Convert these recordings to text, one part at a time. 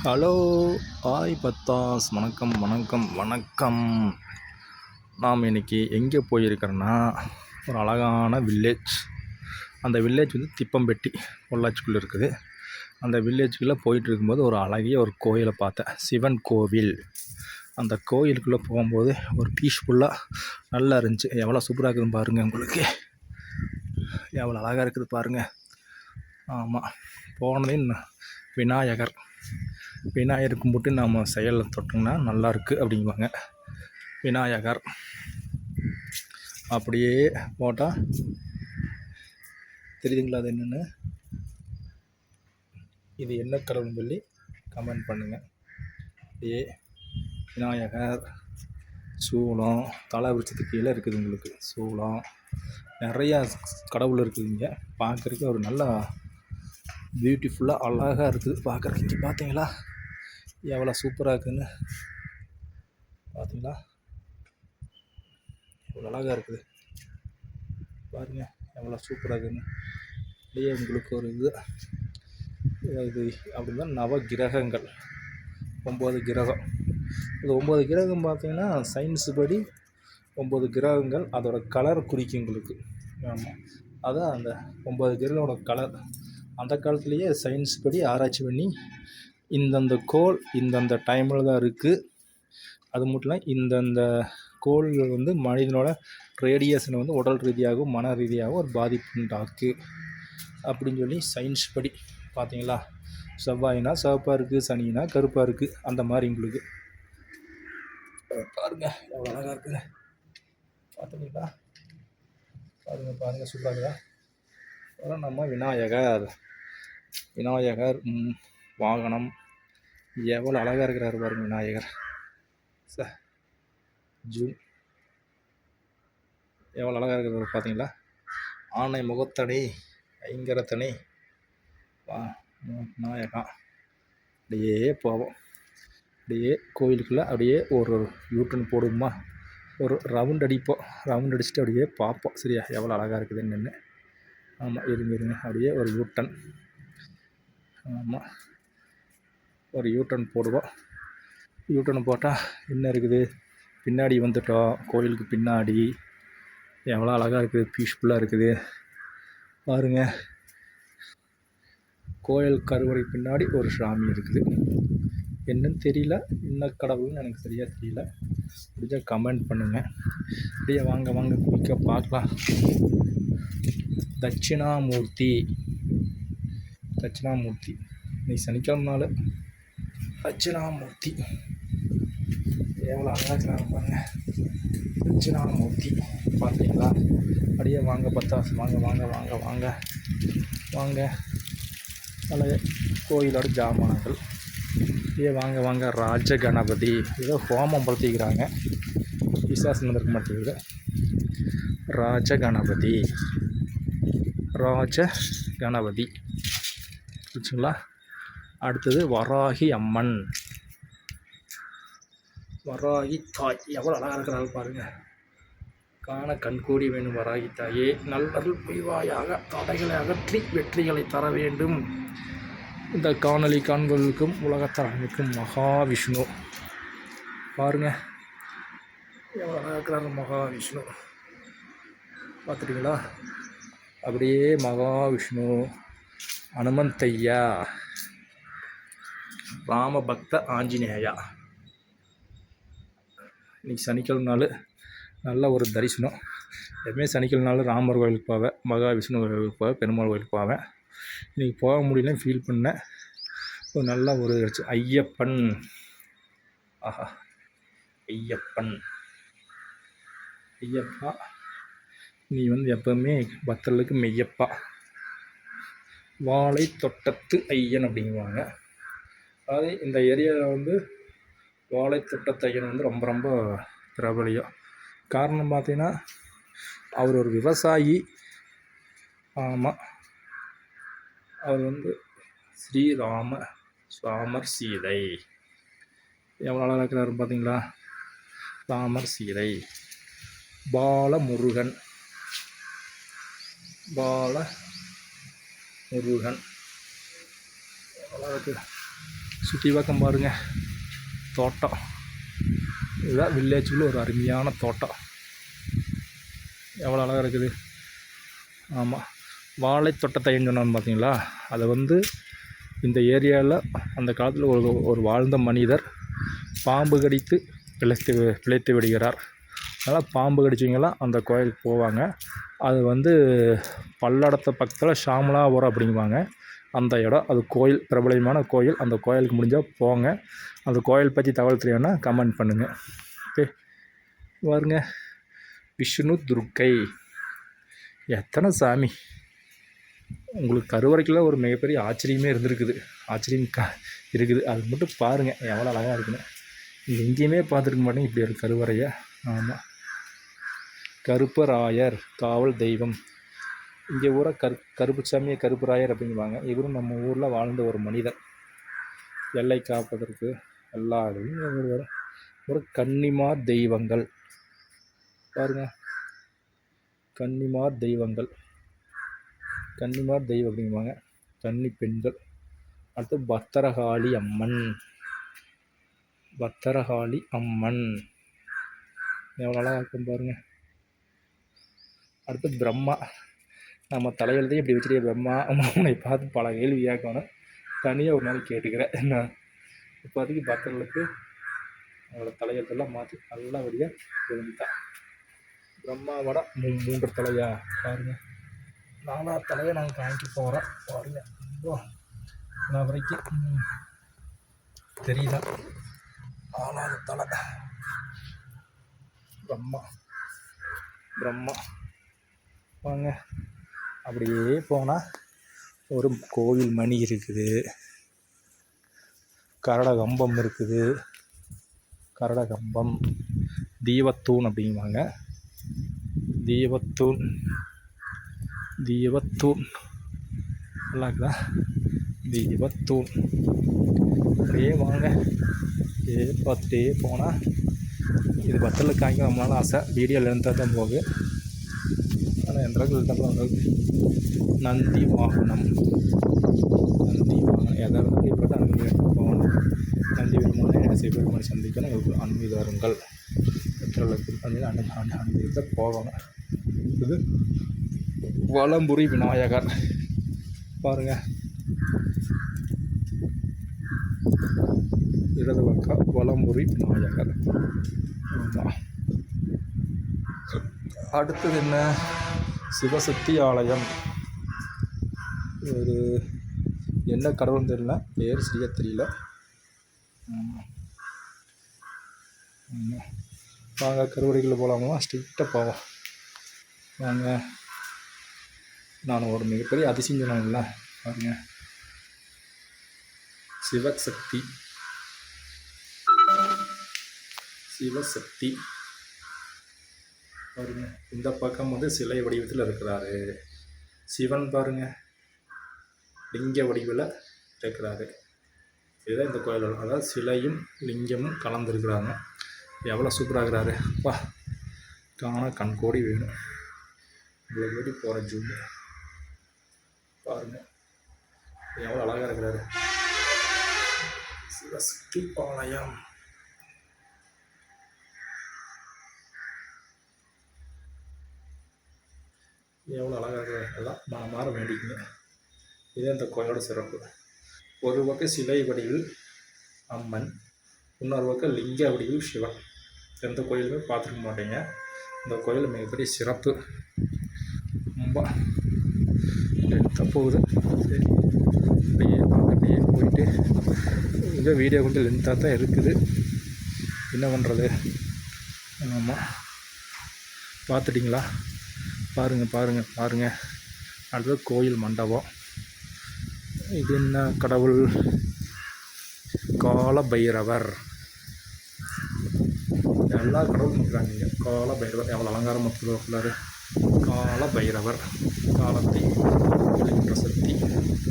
Hello, hi பத்தாஸ். வணக்கம் வணக்கம் வணக்கம். நாம் இன்றைக்கி எங்கே போயிருக்கிறோன்னா, ஒரு அழகான வில்லேஜ். அந்த வில்லேஜ் வந்து திப்பம்பட்டி பொள்ளாச்சிக்குள்ளே இருக்குது. அந்த வில்லேஜுக்குள்ளே போயிட்டு இருக்கும்போது ஒரு அழகிய ஒரு கோயிலை பார்த்தேன், சிவன் கோவில். அந்த கோயிலுக்குள்ளே போகும்போது ஒரு பீஸ்ஃபுல்லாக நல்லா இருந்துச்சு. எவ்வளோ சூப்பராக இருக்குதுன்னு பாருங்கள், உங்களுக்கு எவ்வளோ அழகாக இருக்குது பாருங்கள். ஆமாம், போனதே விநாயகர் கும்பிட்டு நம்ம செயலில் தொட்டோம்னா நல்லாயிருக்கு அப்படிங்குவாங்க. விநாயகர் அப்படியே போட்டால் தெரியுதுங்களா அது என்னென்னு? இது என்ன கடவுள்னு சொல்லி கமெண்ட் பண்ணுங்கள். அப்படியே விநாயகர், சூளம், தலை விருட்சத்துக்கு கீழே இருக்குது உங்களுக்கு சூளம். நிறையா கடவுள் இருக்குது இங்கே. பார்க்குறதுக்கு ஒரு நல்லா பியூட்டிஃபுல்லாக அழகாக இருக்குது பார்க்குறதுக்கு. இங்கே பார்த்தீங்களா எவ்வளோ சூப்பராக இருக்குதுன்னு? பார்த்தீங்களா எவ்வளோ அழகாக இருக்குது பாருங்கள், எவ்வளோ சூப்பராக இருக்குதுன்னு. அப்படியே உங்களுக்கு ஒரு இது அப்படின்னா நவ கிரகங்கள், 9 கிரகம். இது 9 கிரகம் பார்த்தீங்கன்னா சயின்ஸு படி 9 கிரகங்கள் அதோட கலர் குறிக்கும் உங்களுக்கு. ஆமாம், அதான் அந்த 9 கிரகங்களோட கலர். அந்த காலத்துலேயே சயின்ஸ் படி ஆராய்ச்சி பண்ணி இந்தந்த கோள் இந்தந்த டைமில் தான் இருக்குது. அது மட்டும் இல்லை, இந்தந்த கோள்கள் வந்து மனிதனோட ரேடியேஷனை வந்து உடல் ரீதியாகவும் மன ரீதியாகவும் ஒரு பாதிப்பு உண்டாக்கு அப்படின்னு சொல்லி சயின்ஸ் படி. பார்த்தீங்களா, செவ்வாயினா சிவப்பாக இருக்குது, சனினா கருப்பாக இருக்குது. அந்த மாதிரி உங்களுக்கு பாருங்கள் எவ்வளோ அழகாக இருக்குது. பார்த்தீங்களா, பாருங்கள் சூப்பராக இருக்குதா? அப்புறம் நம்ம விநாயகர் வாகனம் எவ்வளோ அழகாக இருக்கிறாரு பாருங்கள் விநாயகர். ஜூம் எவ்வளோ அழகாக இருக்கிறது பார்த்தீங்களா? ஆனை முகத்தனை ஐங்கரத்தனை விநாயகா. அப்படியே போவோம், அப்படியே கோயிலுக்குள்ளே அப்படியே ஒரு யூட்டன் போடுவோமா, ஒரு ரவுண்ட் அடிப்போம். ரவுண்ட் அடிச்சுட்டு அப்படியே பார்ப்போம் சரியா எவ்வளோ அழகாக இருக்குதுன்னு நின்று. ஆமாம், இருங்க அப்படியே ஒரு யூட்டன். ஆமாம், ஒரு யூட்டன் போடுவோம். யூட்டன் போட்டால் என்ன இருக்குது, பின்னாடி வந்துட்டோம். கோயிலுக்கு பின்னாடி எவ்வளோ அழகாக இருக்குது, பீஸ்ஃபுல்லாக இருக்குது பாருங்கள். கோயில் கருவறை பின்னாடி ஒரு சாமி இருக்குது. என்னன்னு தெரியல, என்ன கடவுள்னு எனக்கு சரியாக தெரியல. முடிஞ்சா கமெண்ட் பண்ணுங்கள். அப்படியே வாங்க குயிக்க பார்க்கலாம். தட்சிணாமூர்த்தி இன்னைக்கு சனிக்கிழமைனால தட்சிணாமூர்த்தி எவ்வளோ அழகாக இருக்கிறாங்க பாருங்கள். தட்சிணாமூர்த்தி பார்த்தீங்களா? அப்படியே வாங்க பத்தாஸ், வாங்க நல்ல கோயிலோட ஜாமான்கள். அப்படியே வாங்க ராஜகணபதி. ஏதோ ஹோமம் படுத்திக்கிறாங்க, விசாசம் இருக்க மாட்டேங்குது. ராஜகணபதி வச்சுங்களா. அடுத்தது வராகி அம்மன், வராகி தாய் எவ்வளோ அழகாக இருக்கிறாங்க பாருங்கள். காண கண்கூடி வேணும் வராகி தாயே, நல்லருள் புரிவாயாக, தடைகளை அகற்றி வெற்றிகளை தர வேண்டும். இந்த காணொலி காண்பவர்களுக்கும் உலகத்தரனுக்கும் மகாவிஷ்ணு பாருங்கள் எவ்வளோ அழகாக இருக்கிறாங்க. மகாவிஷ்ணு பார்த்துட்டிங்களா? அப்படியே மகாவிஷ்ணு, அனுமந்தையா, ராமபக்த ஆஞ்சநேயா. இன்றைக்கி சனிக்கிழமை நல்ல ஒரு தரிசனம். எப்பவுமே சனிக்கிழமை ராமர் கோயிலுக்கு போவேன், மகாவிஷ்ணு கோயிலுக்கு போவேன், பெருமாள் கோயிலுக்கு போவேன். இன்றைக்கி போக முடியலன்னு ஃபீல் பண்ணேன். ஒரு நல்ல ஒரு ஐயப்பன். ஆஹா, ஐயப்பா நீ வந்து எப்பவுமே பக்தர்களுக்கு மெய்யப்பா. வாழை தோட்டத்து ஐயன் அப்படிங்குவாங்க. அதாவது இந்த ஏரியாவில் வந்து வாழை தோட்டத்து ஐயன் வந்து ரொம்ப ரொம்ப பிரபலியம். காரணம் பார்த்தீங்கன்னா, அவர் ஒரு விவசாயி. ஆமாம், அவர் வந்து ராமர் சீதை எவ்வளோ அழகாக இருக்கிறாரு பார்த்தீங்களா? ராமர் சீதை. பாலமுருகன் எவ்வளோ இருக்குது. சுற்றி பக்கம் பாருங்கள் தோட்டம். இதுதான் வில்லேஜுக்குள்ள ஒரு அருமையான தோட்டம். எவ்வளோ அழகாக இருக்குது. ஆமாம், வாழை தோட்டத்தைன்னு சொன்னான்னு பார்த்தீங்களா, அதை வந்து இந்த ஏரியாவில் அந்த காலத்தில் ஒரு வாழ்ந்த மனிதர் பாம்பு கடித்து பிழைத்து விடுகிறார். அதனால் பாம்பு கடிச்சிங்கெல்லாம் அந்த கோயிலுக்கு போவாங்க. அது வந்து பல்லடத்து பக்கத்தில் ஷாமலாபுரம் அப்படிங்குவாங்க அந்த இடம். அது கோயில், பிரபலமான கோயில். அந்த கோயிலுக்கு முடிஞ்சால் போங்க. அந்த கோயில் பற்றி தகவல் தெரியும்னா கமெண்ட் பண்ணுங்கள். ஓகே, பாருங்க விஷ்ணு துர்க்கை. எத்தனை சாமி! உங்களுக்கு கருவறைக்குள்ள ஒரு மிகப்பெரிய ஆச்சரியமே இருந்திருக்குது. இருக்குது. அது மட்டும் பாருங்கள் எவ்வளோ அழகாக இருக்குன்னு. எங்கேயுமே பார்த்துருக்க மாட்டேங்க இப்படி ஒரு கருவறையை. ஆமாம், கருப்பராயர் காவல் தெய்வம். இங்கே ஊரை கருப்புசாமியை கருப்பராயர் அப்படிங்குவாங்க. இவரும் நம்ம ஊரில் வாழ்ந்த ஒரு மனிதர். எல்லை காப்பதற்கு எல்லா இதுவும் ஒரு கன்னிமார் தெய்வங்கள் பாருங்க. கன்னிமார் தெய்வம் அப்படிங்குவாங்க. கன்னி பெண்கள். அடுத்து பத்திரகாளி அம்மன் எவ்வளோ அழகாக இருக்கும் பாருங்க. அடுத்து பிரம்மா. நம்ம தலையெழுத்தையும் இப்படி வச்சுட்டே பிரம்மா உன்னை பார்த்து பல கேள்வி கேட்கணும். தனியாக ஒரு நாள் கேட்டுக்கிறேன். என்ன இப்போதைக்கு பக்தர்களுக்கு அவங்களோட தலையெழுத்தெல்லாம் மாற்றி நல்லபடியாக தெரிஞ்சுட்டான். பிரம்மாவோட 3 தலையா பாருங்க. 4ஆவது தலையை நாங்கள் காமிக்க போகிறோம் பாருங்க. நான் வரைக்கும் தெரியல. 4ஆவது தலை பிரம்மா வாங்க. அப்படியே போனால் ஒரு கோவில் மணி இருக்குது. கரடகம்பம் இருக்குது. தீபத்தூண் அப்படிங்குவாங்க. தீபத்தூண் நல்லா இருக்குதா? தீபத்தூண். அப்படியே வாங்க. பார்த்துட்டே போனால் இது பத்தில் காய்க்க நம்மளால ஆசை. வீடியோவில் இருந்தால் தான் போகுது. ஆனால் எந்த அளவுக்கு நந்தி வாகனம் எதாவது இப்படி அனுமதி போகணும். நந்தி பெருமானை சிவபெருமானை சந்திக்கணும். எங்களுக்கு அனுமதி வருங்கள். பெற்றோர்களுக்கு அனுமதித்த போகணும். இது வலம்புரி விநாயகர் பாருங்கள். இடது பக்கம் வலம்புரி விநாயகர். அடுத்தது என்ன? சிவசக்தி ஆலயம். ஒரு என்ன கடவுள்னு தெரியல, பேர் சரியாக தெரியல. வாங்க கருவறைக்குள்ளே போகலாமா? ஸ்ட்ரிக்டாக போவோம் வாங்க. நான் ஒரு மிகப்பெரிய அதிசயம் சொன்னாங்கல்ல பாருங்க. சிவசக்தி பாருங்க. இந்த பக்கம் வந்து சிலை வடிவத்தில் இருக்கிறாரு சிவன் பாருங்க. லிங்க வடிவில் இருக்கிறாரு. இதுதான் இந்த கோயில். அதாவது சிலையும் லிங்கமும் கலந்துருக்கிறாங்க. எவ்வளோ சூப்பராக இருக்கிறாரு வா. காண கண்கோடி வேணும். இவ்வளோ வேடி போகிற ஜூம் பாருங்கள் எவ்வளோ அழகாக இருக்கிறாரு. சிவசக்தி ஆலயம். எவ்வளோ அழகாக இருக்கிற எல்லாம் மனமாற வேண்டிக்குங்க. இதே இந்த கோயிலோட சிறப்பு. ஒரு பக்கம் சிலை வடிவில் அம்மன், இன்னொரு பக்கம் லிங்க வடிவில் சிவன். எந்த கோயிலுமே பார்த்துருக்க மாட்டீங்க. இந்த கோயில் மிகப்பெரிய சிறப்பு. ரொம்ப லென்த்தாக போகுது. சரி, அப்படியே போயிட்டு இங்கே வீடியோ கொஞ்சம் லென்த்தாக தான் இருக்குது. என்ன பண்ணுறது? ஆமாம், பார்த்துட்டிங்களா? பாருங்கள். அடுத்தது கோயில் மண்டபம். இது என்ன கடவுள்? கால பைரவர். எல்லா கடவுளும் இருக்கிறாங்க இங்கே. கால பைரவர் எவ்வளோ அலங்காரம் மொத்தம். கால பைரவர், காலத்தை ஒளிகின்ற சக்தி,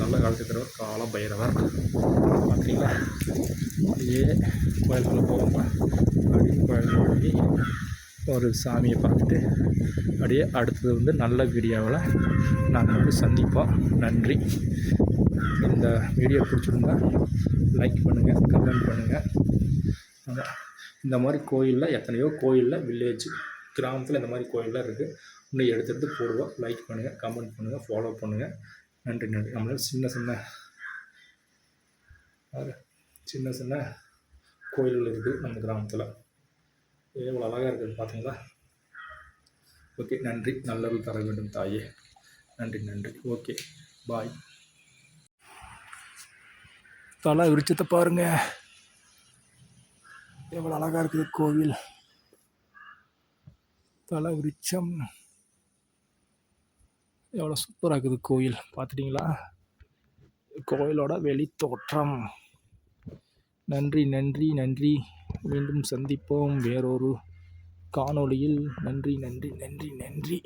நல்ல காலத்துக்கிறவர் கால பைரவர். பார்க்குறீங்களா? அப்படியே கோயிலுக்குள்ளே போவோமா? அப்படியே கோயிலுக்கு போய் ஒரு சாமியை பார்த்துட்டு அப்படியே அடுத்தது வந்து நல்ல வீடியோவில் நாங்கள் வந்து சந்திப்போம். நன்றி. இந்த வீடியோ பிடிச்சிருந்தா லைக் பண்ணுங்கள், கமெண்ட் பண்ணுங்கள். இந்த மாதிரி கோயிலில் எத்தனையோ கோயிலில் வில்லேஜ் கிராமத்தில் இந்த மாதிரி கோயிலெலாம் இருக்குது. இன்னும் எடுத்து போடுவோம். லைக் பண்ணுங்கள், கமெண்ட் பண்ணுங்கள், ஃபாலோ பண்ணுங்கள். நன்றி. நம்மளால் சின்ன சின்ன கோயில்கள் இருக்குது நம்ம கிராமத்தில். எவ்வளோ அழகாக இருக்குது பார்த்தீங்களா? ஓகே, நன்றி. நல்லது தர வேண்டும் தாயே. நன்றி. ஓகே, பாய். தலை விருட்சத்தை பாருங்க, எவ்வளோ அழகாக இருக்குது கோவில். தலை விருட்சம் எவ்வளோ சூப்பராக இருக்குது கோயில். பார்த்துட்டிங்களா? கோயிலோட வெளி தோற்றம். நன்றி. மீண்டும் சந்திப்போம் வேறொரு காணொளியில். நன்றி.